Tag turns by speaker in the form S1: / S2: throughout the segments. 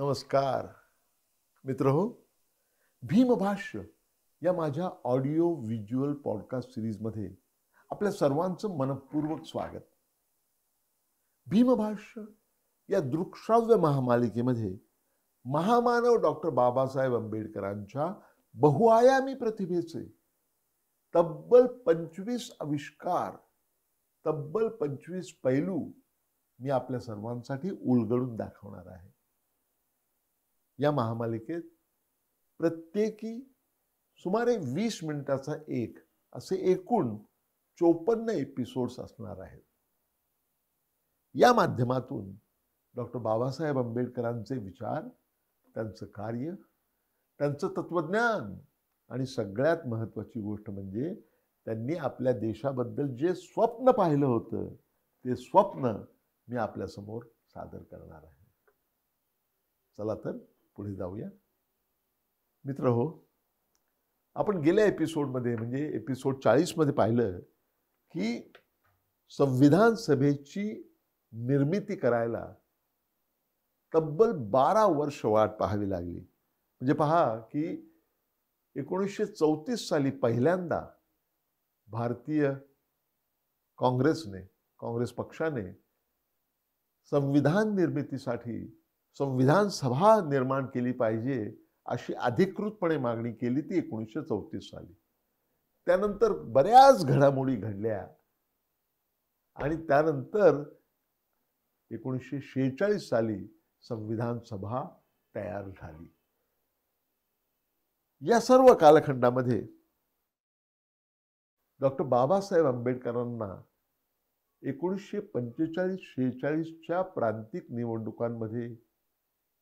S1: नमस्कार मित्रहो, भीमभाष्य या माझ्या ऑडिओ व्हिज्युअल पॉडकास्ट सिरीजमध्ये आपल्या सर्वांचं मनपूर्वक स्वागत. भीमभाष्य या दृकश्राव्य महामालिकेमध्ये महामानव डॉक्टर बाबासाहेब आंबेडकरांच्या बहुआयामी प्रतिभेचे तब्बल 25 आविष्कार, तब्बल 25 पैलू मी आपल्या सर्वांसाठी उलगडून दाखवणार आहे. या महामालिकेत प्रत्येकी सुमारे 20 मिनिटाचा एक असे एकूण 54 एपिसोड्स असणार आहेत. या माध्यमातून डॉक्टर बाबासाहेब आंबेडकरांचे विचार, त्यांचं कार्य, त्यांचं तत्वज्ञान आणि सगळ्यात महत्त्वाची गोष्ट म्हणजे त्यांनी आपल्या देशाबद्दल जे स्वप्न पाहिलं होतं ते स्वप्न मी आपल्यासमोर सादर करणार आहे. चला तर पुढे जाऊया. मित्रहो, आपण गेल्या एपिसोडमध्ये म्हणजे एपिसोड 40 मध्ये पाहिलं की संविधान सभेची निर्मिती करायला तब्बल 12 वर्ष वाट पाहावी लागली. म्हणजे पहा की 1934 साली पहिल्यांदा भारतीय काँग्रेस पक्षाने संविधान निर्मितीसाठी संविधान सभा निर्माण केली पाहिजे अशी अधिकृतपणे मागणी केली ती 1934 साली. त्यानंतर बऱ्याच घडामोडी घडल्या आणि त्यानंतर 1946 साली संविधान सभा तयार झाली. या सर्व कालखंडामध्ये डॉक्टर बाबासाहेब आंबेडकरांना 1945-46च्या प्रांतिक निवडणुकांमध्ये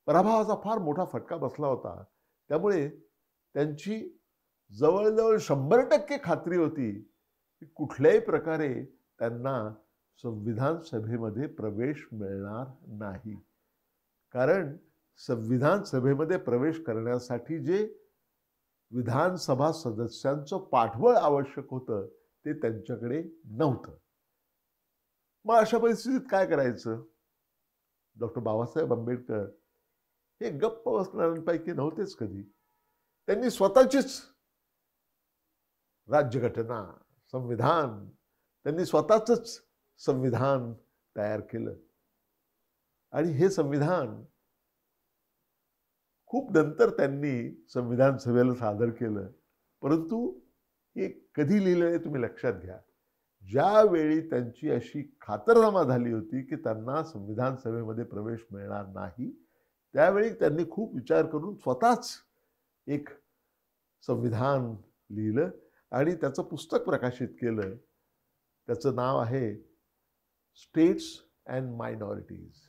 S1: पराभवाचा फार मोठा फटका बसला होता. त्यामुळे त्यांची जवळजवळ 100% खात्री होती की कुठल्याही प्रकारे त्यांना संविधान सभेमध्ये प्रवेश मिळणार नाही. कारण संविधान सभेमध्ये प्रवेश करण्यासाठी जे विधानसभा सदस्यांचं पाठबळ आवश्यक होतं ते त्यांच्याकडे नव्हतं. मग अशा परिस्थितीत काय करायचं? डॉक्टर बाबासाहेब आंबेडकर हे गप्प बसणाऱ्यांपैकी नव्हतेच कधी. त्यांनी स्वतःचीच राज्यघटना, संविधान, त्यांनी स्वतःच संविधान तयार केलं आणि हे संविधान खूप नंतर त्यांनी संविधान सभेला सादर केलं. परंतु हे कधी लिहिलं हे तुम्ही लक्षात घ्या. ज्यावेळी त्यांची अशी खातरजमा झाली होती की त्यांना संविधान सभेमध्ये प्रवेश मिळणार नाही, त्यावेळी त्यांनी खूप विचार करून स्वतःच एक संविधान लिहिलं आणि त्याचं पुस्तक प्रकाशित केलं. त्याचं नाव आहे स्टेट्स अँड मायनॉरिटीज,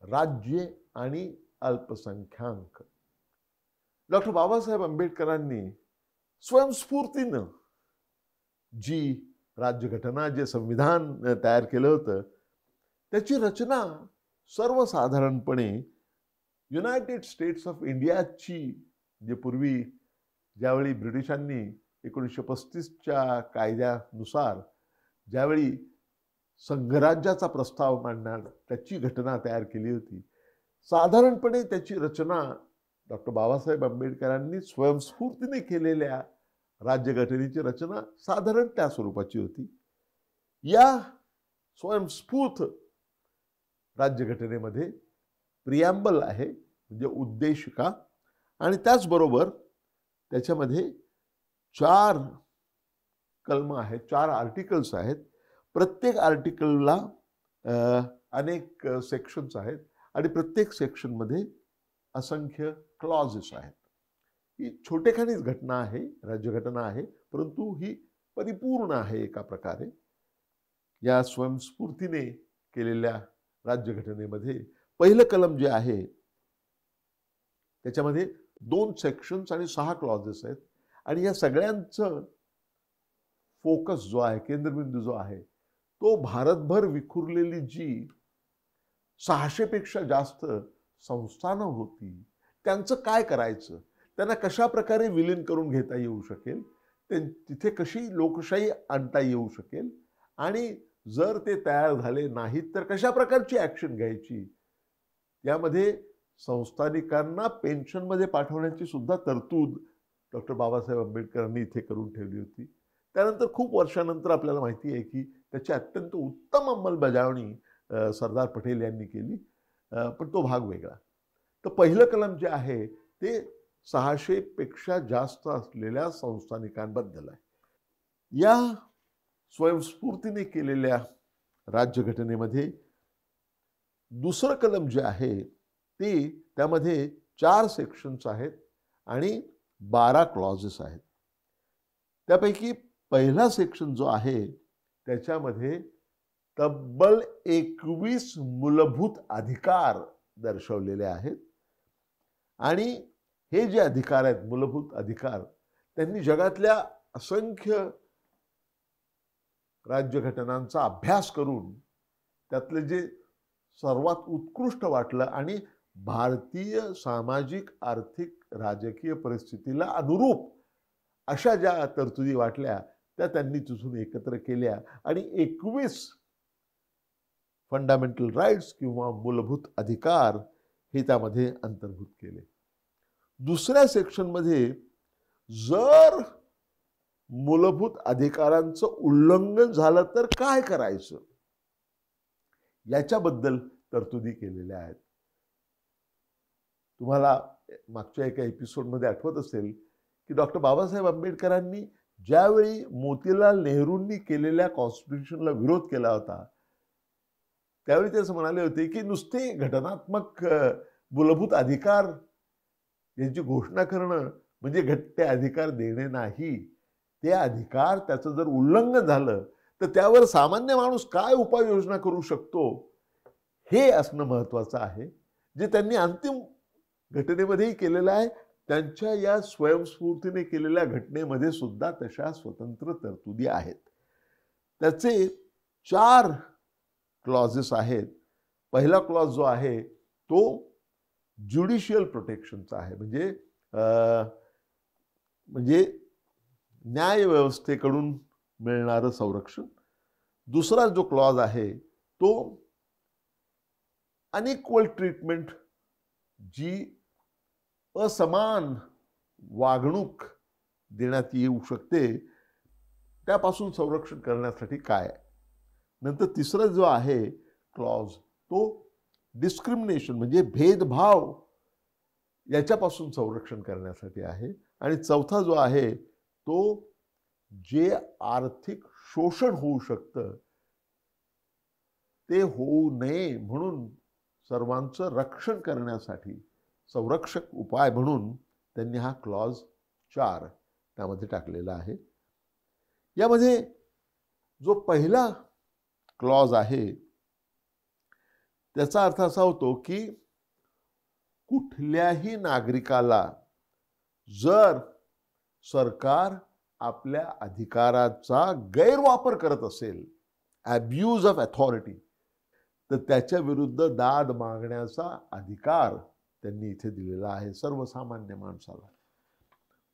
S1: राज्ये आणि अल्पसंख्याक. डॉक्टर बाबासाहेब आंबेडकरांनी स्वयंस्फूर्तीनं जी राज्यघटना, जे संविधान तयार केलं होतं त्याची रचना सर्वसाधारणपणे युनायटेड स्टेट्स ऑफ इंडियाची, जे पूर्वी ज्यावेळी ब्रिटिशांनी 1935च्या कायद्यानुसार ज्यावेळी संघराज्याचा प्रस्ताव मांडणार त्याची घटना तयार केली होती, साधारणपणे त्याची रचना डॉक्टर बाबासाहेब आंबेडकरांनी स्वयंस्फूर्तीने केलेल्या राज्यघटनेची रचना साधारण त्या स्वरूपाची होती. या स्वयंस्फूर्त राज्यघटनेमध्ये प्रिॲम्बल आहे, म्हणजे उद्देशिका, आणि त्याचबरोबर त्याच्यामध्ये 4 कलम आहेत, 4 आर्टिकल्स आहेत. प्रत्येक आर्टिकलला अनेक सेक्शन्स आहेत आणि प्रत्येक सेक्शनमध्ये असंख्य क्लॉजेस आहेत. ही छोटेखानीच घटना आहे, राज्यघटना आहे, परंतु ही परिपूर्ण आहे एका प्रकारे. या स्वयंस्फूर्तीने केलेल्या राज्यघटनेमध्ये पहिलं कलम जे आहे त्याच्यामध्ये 2 सेक्शन्स आणि 6 क्लॉजेस आहेत आणि या सगळ्यांचं फोकस जो आहे, केंद्रबिंदू जो आहे, तो भारतभर विखुरलेली जी 600 पेक्षा जास्त संस्थानं होती त्यांचं काय करायचं, त्यांना कशा प्रकारे विलीन करून घेता येऊ शकेल, तिथे कशी लोकशाही आणता येऊ शकेल आणि जर ते तयार झाले नाहीत तर कशा प्रकारची ॲक्शन घ्यायची, यामध्ये संस्थानिकांना पेन्शनमध्ये पाठवण्याची सुद्धा तरतूद डॉक्टर बाबासाहेब आंबेडकरांनी इथे करून ठेवली होती. त्यानंतर खूप वर्षानंतर आपल्याला माहिती आहे की त्याची अत्यंत उत्तम अंमलबजावणी सरदार पटेल यांनी केली, पण तो भाग वेगळा. तर पहिलं कलम जे आहे ते 600 पेक्षा जास्त असलेल्या संस्थानिकांबद्दल आहे. या स्वयंस्फूर्तीने केलेल्या राज्यघटनेमध्ये दुसरं कलम जे आहे ते त्यामध्ये 4 सेक्शन्स आहेत आणि 12 क्लॉजेस आहेत. त्यापैकी पहिला सेक्शन जो आहे त्याच्यामध्ये तब्बल 21 मूलभूत अधिकार दर्शवलेले आहेत आणि हे जे अधिकार आहेत, मूलभूत अधिकार, त्यांनी जगातल्या असंख्य राज्यघटनांचा अभ्यास करून त्यातले जे सर्वात उत्कृष्ट वाटलं आणि भारतीय सामाजिक आर्थिक राजकीय परिस्थितीला अनुरूप अशा ज्या तरतुदी वाटल्या त्या त्यांनी तिथून एकत्र केल्या आणि 21 फंडामेंटल राईट्स किंवा मूलभूत अधिकार हे त्यामध्ये अंतर्भूत केले. दुसऱ्या सेक्शनमध्ये जर मूलभूत अधिकारांचं उल्लंघन झालं तर काय करायचं याच्याबद्दल तरतुदी केलेल्या आहेत. तुम्हाला मागच्या एका एपिसोडमध्ये आठवत असेल की डॉक्टर बाबासाहेब आंबेडकरांनी ज्यावेळी मोतीलाल नेहरूंनी केलेल्या कॉन्स्टिट्यूशनला विरोध केला होता त्यावेळी ते असं म्हणाले होते की नुसते घटनात्मक मूलभूत अधिकार यांची घोषणा करणं म्हणजे ते अधिकार देणे नाही. ते अधिकार त्याचं जर उल्लंघन झालं तर त्यावर सामान्य माणूस काय उपाययोजना करू शकतो हे असणं महत्वाचं आहे, जे त्यांनी अंतिम घटनेमध्येही केलेलं आहे. त्यांच्या या स्वयंस्फूर्तीने केलेल्या घटनेमध्ये सुद्धा तशा स्वतंत्र तरतुदी आहेत. त्याचे 4 क्लॉजेस आहेत. पहिला क्लॉज जो आहे तो ज्युडिशियल प्रोटेक्शनचा आहे, म्हणजे न्याय व्यवस्थेकडून मिळणारं संरक्षण. दुसरा जो क्लॉज आहे तो अनइक्वल ट्रीटमेंट, जी असमान वागणूक देण्यात येऊ शकते त्यापासून संरक्षण करण्यासाठी काय. नंतर तिसरा जो आहे क्लॉज तो डिस्क्रिमिनेशन म्हणजे भेदभाव याच्यापासून संरक्षण करण्यासाठी आहे. आणि चौथा जो आहे तो जे आर्थिक शोषण होऊ शकतं ते होऊ नये म्हणून सर्वांचं रक्षण करण्यासाठी संरक्षक उपाय म्हणून त्यांनी हा क्लॉज 4 त्यामध्ये टाकलेला आहे. यामध्ये जो पहिला क्लॉज आहे त्याचा अर्थ असा होतो की कुठल्याही नागरिकाला जर सरकार आपल्या अधिकाराचा गैरवापर करत असेल, अब्यूज ऑफ अथॉरिटी, तर त्याच्या विरुद्ध दाद मागण्याचा अधिकार त्यांनी इथे दिलेला आहे सर्वसामान्य माणसाला.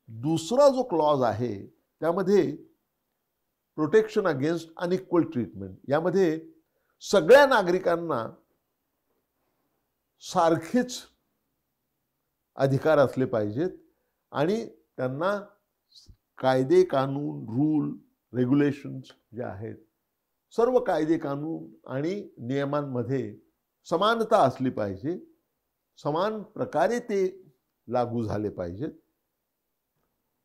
S1: दुसरा जो क्लॉज आहे त्यामध्ये प्रोटेक्शन अगेन्स्ट अनइक्वल ट्रीटमेंट, यामध्ये सगळ्या नागरिकांना सारखेच अधिकार असले पाहिजेत आणि त्यांना कायदे कानून, रूल, रेग्युलेशन्स जे आहेत सर्व कायदे कानून आणि नियमांमध्ये समानता असली पाहिजे, समान प्रकारे ते लागू झाले पाहिजेत.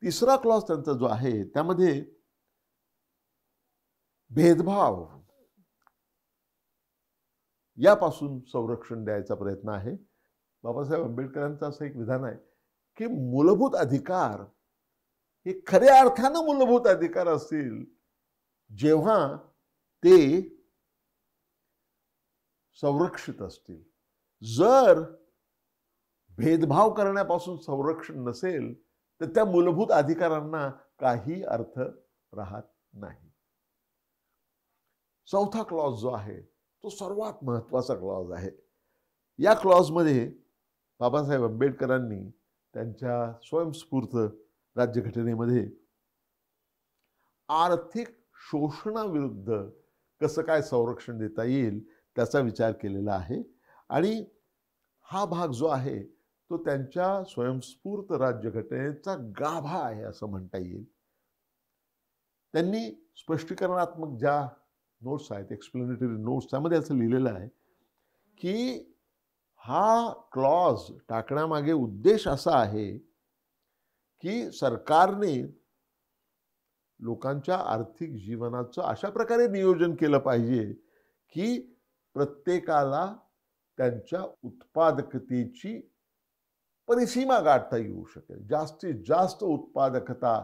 S1: तिसरा क्लॉज त्यांचा जो आहे त्यामध्ये भेदभाव यापासून संरक्षण द्यायचा प्रयत्न आहे. बाबासाहेब आंबेडकरांचं असं एक विधान आहे की मूलभूत अधिकार हे खऱ्या अर्थानं मूलभूत अधिकार असतील जेव्हा ते संरक्षित असतील. जर भेदभाव करण्यापासून संरक्षण नसेल तर त्या मूलभूत अधिकारांना काही अर्थ राहत नाही. चौथा क्लॉज जो आहे तो सर्वात महत्वाचा क्लॉज आहे. या क्लॉजमध्ये बाबासाहेब आंबेडकरांनी त्यांच्या स्वयंस्फूर्त राज्यघटनेमध्ये आर्थिक शोषणाविरुद्ध कसं काय संरक्षण देता येईल त्याचा विचार केलेला आहे. आणि हा भाग जो आहे तो त्यांच्या स्वयंस्फूर्त राज्यघटनेचा गाभा आहे असं म्हणता येईल. त्यांनी स्पष्टीकरणात्मक ज्या नोट्स आहेत, एक्सप्लेनेटरी नोट्स, त्यामध्ये असं लिहिलेलं आहे की हा क्लॉज टाकण्यामागे उद्देश असा आहे की सरकारने लोकांच्या आर्थिक जीवनाचं अशा प्रकारे नियोजन केलं पाहिजे की प्रत्येकाला त्यांच्या उत्पादकतेची परिसीमा गाठता येऊ शकेल, जास्तीत जास्त उत्पादकता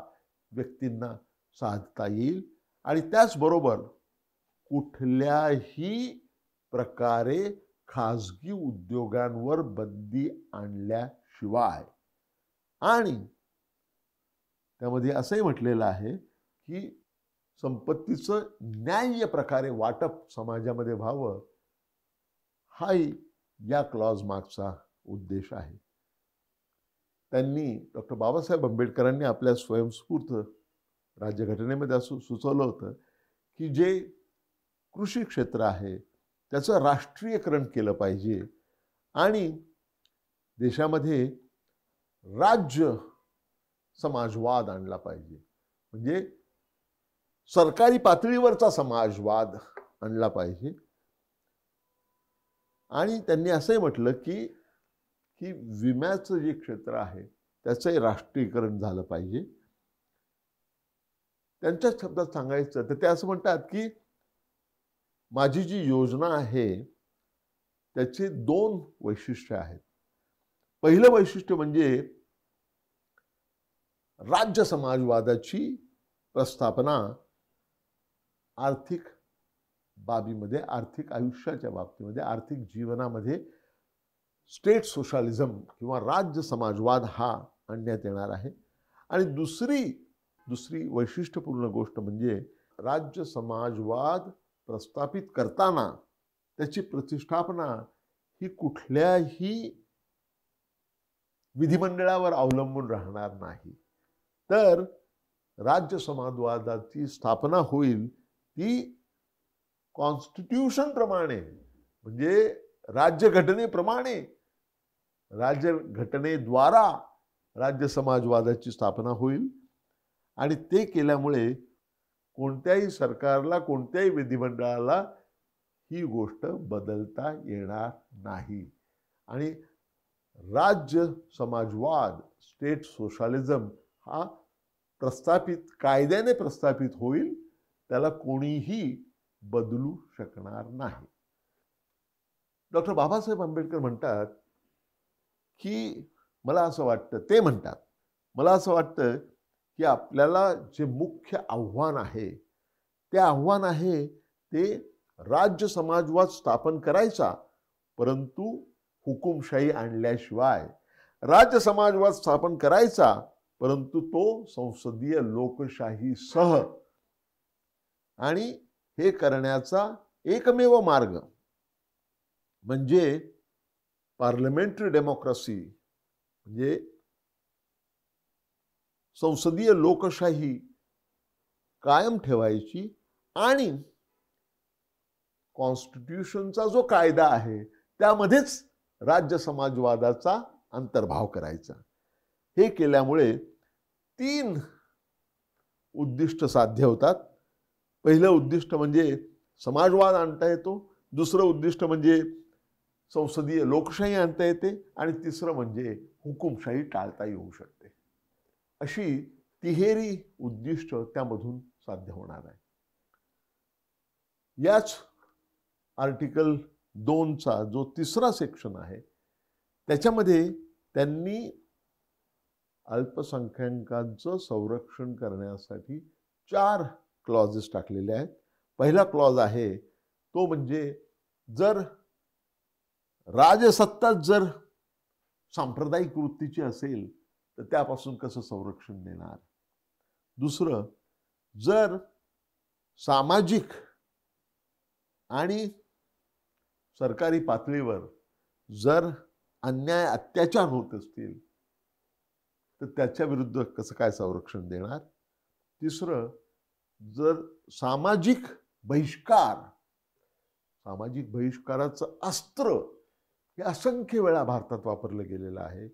S1: व्यक्तींना साधता येईल आणि त्याचबरोबर कुठल्याही प्रकारे खाजगी उद्योगांवर बंदी आणल्याशिवाय. आणि त्यामध्ये असंही म्हटलेलं आहे की संपत्तीचं न्याय्य प्रकारे वाटप समाजामध्ये व्हावं, हाही या क्लॉज मागचा उद्देश आहे. त्यांनी डॉक्टर बाबासाहेब आंबेडकरांनी आपल्या स्वयंस्फूर्त राज्यघटनेमध्ये असं सुचवलं होतं की जे कृषी क्षेत्र आहे त्याचं राष्ट्रीयकरण केलं पाहिजे आणि देशामध्ये राज्य समाजवाद आणला पाहिजे, म्हणजे सरकारी पातळीवरचा समाजवाद आणला पाहिजे. आणि त्यांनी असंही म्हटलं की विम्याचं जे क्षेत्र आहे त्याचंही राष्ट्रीयकरण झालं पाहिजे. त्यांच्याच शब्दात सांगायचं तर ते असं म्हणतात की माझी जी योजना आहे त्याची 2 वैशिष्ट्य आहेत. पहिलं वैशिष्ट्य म्हणजे राज्य समाजवादाची प्रस्थापना आर्थिक बाबीमध्ये, आर्थिक आयुष्याच्या बाबतीमध्ये, आर्थिक जीवनामध्ये स्टेट सोशलिझम किंवा राज्य समाजवाद हा आणण्यात येणार आहे. आणि दुसरी वैशिष्ट्यपूर्ण गोष्ट म्हणजे राज्य समाजवाद प्रस्थापित करताना त्याची प्रतिष्ठापना ही कुठल्याही विधिमंडळावर अवलंबून राहणार नाही, तर राज्य समाजवादाची स्थापना होईल ती कॉन्स्टिट्यूशन प्रमाणे, म्हणजे राज्यघटनेप्रमाणे, राज्यघटनेद्वारा राज्य समाजवादाची स्थापना होईल. आणि ते केल्यामुळे कोणत्याही सरकारला, कोणत्याही विधिमंडळाला ही गोष्ट बदलता येणार नाही. आणि राज्य समाजवाद, स्टेट सोशलिझम हा कायद्याने प्रस्थापित होईल, त्याला कोणीही बदलू शकणार नाही. डॉक्टर बाबासाहेब आंबेडकर म्हणतात की मला असं वाटतं की आपल्याला जे मुख्य आव्हान आहे ते आव्हान आहे ते राज्य समाजवाद स्थापन करायचा, परंतु हुकुमशाही आणल्याशिवाय. राज्य समाजवाद स्थापन करायचा, परंतु तो संसदीय लोकशाहीसह. आणि हे करण्याचा एकमेव मार्ग म्हणजे पार्लमेंटरी डेमोक्रेसी, म्हणजे संसदीय लोकशाही कायम ठेवायची आणि कॉन्स्टिट्यूशनचा जो कायदा आहे त्यामध्येच राज्य समाजवादाचा अंतर्भाव करायचा. हे केल्यामुळे 3 उद्दिष्ट साध्य होतात. पहिलं उद्दिष्ट म्हणजे समाजवाद आणता येतो, दुसरं उद्दिष्ट म्हणजे संसदीय लोकशाही आणता येते आणि तिसरं म्हणजे हुकुमशाही टाळता येऊ शकते. अशी तिहेरी उद्दिष्ट त्यामधून साध्य होणार आहे. याच आर्टिकल 2चा जो 3रा सेक्शन आहे त्याच्यामध्ये त्यांनी अल्पसंख्याकांचं संरक्षण करण्यासाठी 4 क्लॉजेस टाकलेले आहेत. पहिला क्लॉज आहे तो म्हणजे जर राजसत्ताच जर सांप्रदायिक वृत्तीची असेल तर त्यापासून कसं संरक्षण देणार. दुसरं, जर सामाजिक आणि सरकारी पातळीवर जर अन्याय अत्याचार होत असतील तर त्याच्या विरुद्ध कसं काय संरक्षण देणार. तिसरं, जर सामाजिक बहिष्काराचं अस्त्र हे असंख्य वेळा भारतात वापरलं गेलेलं आहे.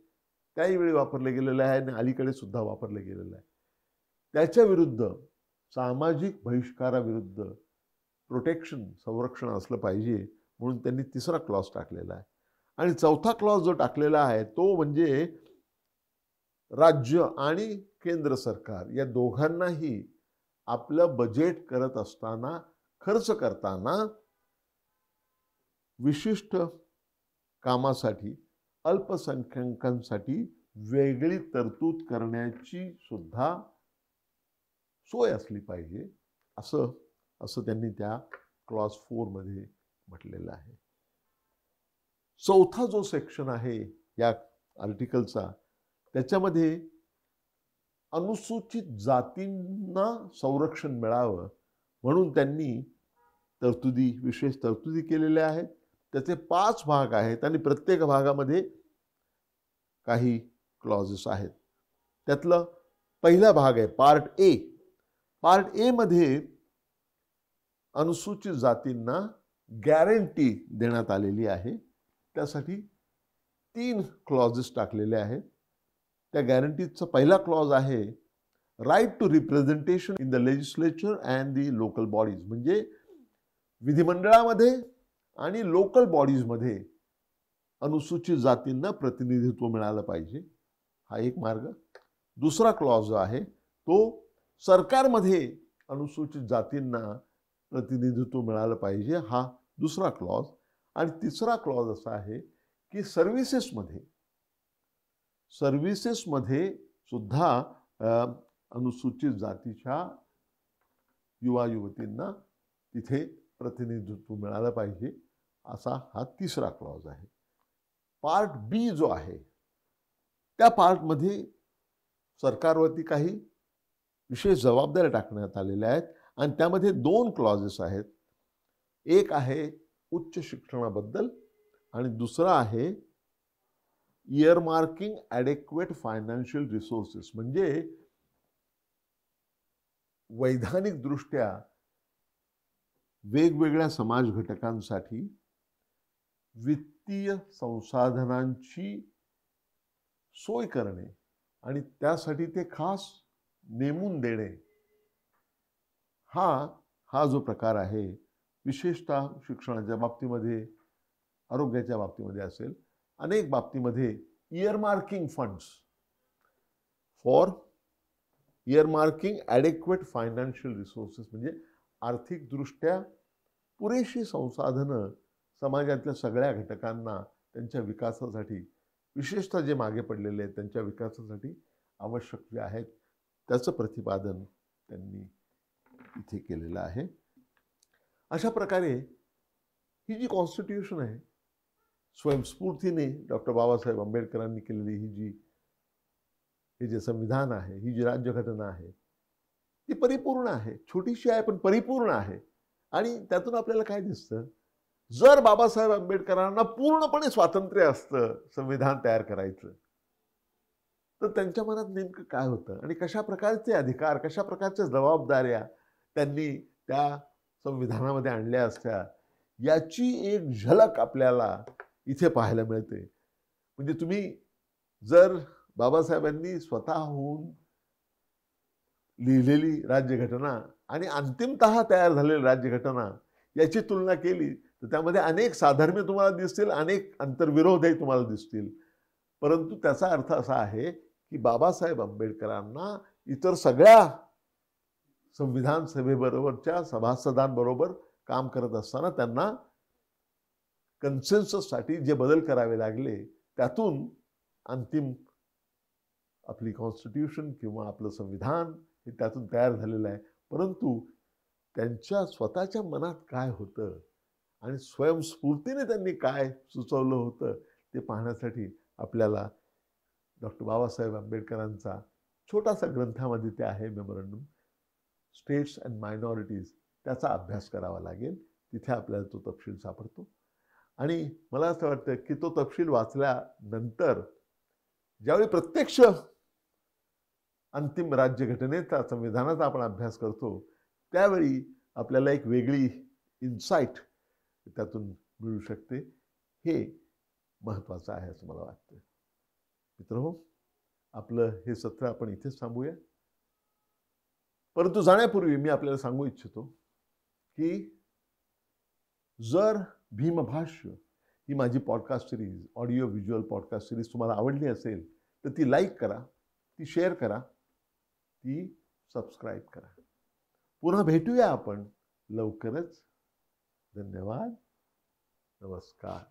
S1: त्याही वेळी वापरलं गेलेलं आहे आणि अलीकडे सुद्धा वापरलं गेलेलं आहे. त्याच्या विरुद्ध सामाजिक बहिष्काराविरुद्ध संरक्षण असलं पाहिजे म्हणून त्यांनी 3रा क्लॉज टाकलेला आहे. आणि 4था क्लॉज जो टाकलेला आहे तो म्हणजे राज्य आणि केंद्र सरकार या दोघांनाही आपलं बजेट करत असताना, खर्च करताना विशिष्ट कामासाठी अल्पसंख्याकांसाठी वेगळी तरतूद करण्याची सुद्धा सोय असली पाहिजे असं त्यांनी त्या क्लॉज 4 मध्ये म्हटलेलं आहे. 4था जो सेक्शन आहे या आर्टिकलचा त्याच्यामध्ये अनुसूचित जातींना संरक्षण मिळावं म्हणून त्यांनी विशेष तरतुदी केलेल्या आहेत. त्याचे 5 भाग आहेत आणि प्रत्येक भागामध्ये काही क्लॉजेस आहेत. त्यातलं पहिला भाग आहे पार्ट ए. पार्ट ए मध्ये अनुसूचित जातींना गॅरंटी देण्यात आलेली आहे. त्यासाठी 3 क्लॉजेस टाकलेले आहेत. त्या गॅरंटीचा पहिला क्लॉज आहे right to representation in the legislature and the local bodies, म्हणजे विधिमंडळामध्ये आणि लोकल बॉडीजमध्ये अनुसूचित जातींना प्रतिनिधित्व मिळालं पाहिजे, हा एक मार्ग. दुसरा क्लॉज जो आहे तो सरकारमध्ये अनुसूचित जातींना प्रतिनिधित्व मिळालं पाहिजे, हा दुसरा क्लॉज. आणि तिसरा क्लॉज असा आहे की सर्व्हिसेसमध्ये सुद्धा अनुसूचित जातीच्या युवा युवतींना तिथे प्रतिनिधित्व मिळालं पाहिजे, असा हा तिसरा क्लॉज आहे. पार्ट बी जो आहे त्या पार्टमध्ये सरकारवरती काही विशेष जबाबदाऱ्या टाकण्यात आलेल्या आहेत आणि त्यामध्ये 2 क्लॉजेस आहेत. एक आहे उच्च शिक्षणाबद्दल आणि दुसरा आहे इयरमार्किंग ॲडेक्वेट फायनान्शियल रिसोर्सेस, म्हणजे वैधानिक दृष्ट्या वेगवेगळ्या समाज घटकांसाठी वित्तीय संसाधनांची सोय करणे आणि त्यासाठी ते खास नेमून देणे, हा जो प्रकार आहे विशेषतः शिक्षणाच्या बाबतीमध्ये, आरोग्याच्या बाबतीमध्ये असेल, अनेक बाबतीमध्ये इयरमार्किंग फंड्स फॉर इयरमार्किंग ॲडेक्वेट फायनान्शियल रिसोर्सेस, म्हणजे आर्थिकदृष्ट्या पुरेशी संसाधनं समाजातल्या सगळ्या घटकांना त्यांच्या विकासासाठी, विशेषतः जे मागे पडलेले आहेत त्यांच्या विकासासाठी आवश्यक जे आहेत त्याचं प्रतिपादन त्यांनी इथे केलेलं आहे. अशा प्रकारे ही जी कॉन्स्टिट्यूशन आहे स्वयंस्फूर्तीने डॉक्टर बाबासाहेब आंबेडकरांनी केलेली हे जे संविधान आहे, ही जी राज्यघटना आहे ती परिपूर्ण आहे. छोटीशी आहे पण परिपूर्ण आहे. आणि त्यातून आपल्याला काय दिसतं, जर बाबासाहेब आंबेडकरांना पूर्णपणे स्वातंत्र्य असतं संविधान तयार करायचं तर त्यांच्या मनात नेमकं काय होतं आणि कशा प्रकारचे अधिकार, कशा प्रकारच्या जबाबदाऱ्या त्यांनी त्या संविधानामध्ये आणल्या असत्या याची एक झलक आपल्याला इथे पाहायला मिळते. म्हणजे तुम्ही जर बाबासाहेबांनी स्वतःहून लिहिलेली राज्यघटना आणि अंतिमतः तयार झालेली राज्यघटना याची तुलना केली तर त्यामध्ये अनेक साधर्म्य तुम्हाला दिसतील, अनेक अंतर्विरोधही तुम्हाला दिसतील. परंतु त्याचा अर्थ असा आहे की बाबासाहेब आंबेडकरांना इतर सगळ्या संविधान सभेबरोबरच्या सभासदांबरोबर काम करत असताना त्यांना कन्सेन्सससाठी जे बदल करावे लागले त्यातून अंतिम आपली कॉन्स्टिट्यूशन किंवा आपलं संविधान हे त्यातून तयार झालेलं आहे. परंतु त्यांच्या स्वतःच्या मनात काय होतं आणि स्वयंस्फूर्तीने त्यांनी काय सुचवलं होतं ते पाहण्यासाठी आपल्याला डॉक्टर बाबासाहेब आंबेडकरांचा छोटासा ग्रंथामध्ये ते आहे मेमोरंडम, स्टेट्स अँड मायनॉरिटीज, त्याचा अभ्यास करावा लागेल. तिथे आपल्याला तो तपशील सापडतो. आणि मला असं वाटतं की तो तपशील वाचल्यानंतर ज्यावेळी प्रत्यक्ष अंतिम राज्यघटनेचा, संविधानाचा आपण अभ्यास करतो त्यावेळी आपल्याला एक वेगळी इन्साईट त्यातून मिळू शकते. हे महत्त्वाचं आहे असं मला वाटतं. मित्रहो, आपलं हे सत्र आपण इथेच थांबूया. परंतु जाण्यापूर्वी मी आपल्याला सांगू इच्छितो की जर भीमभाष्य ही माझी podcast series, audio visual podcast series तुम्हाला आवडली असेल तर ती लाईक करा, ती शेअर करा, ती सबस्क्राईब करा. पुन्हा भेटूया आपण लवकरच. धन्यवाद. नमस्कार.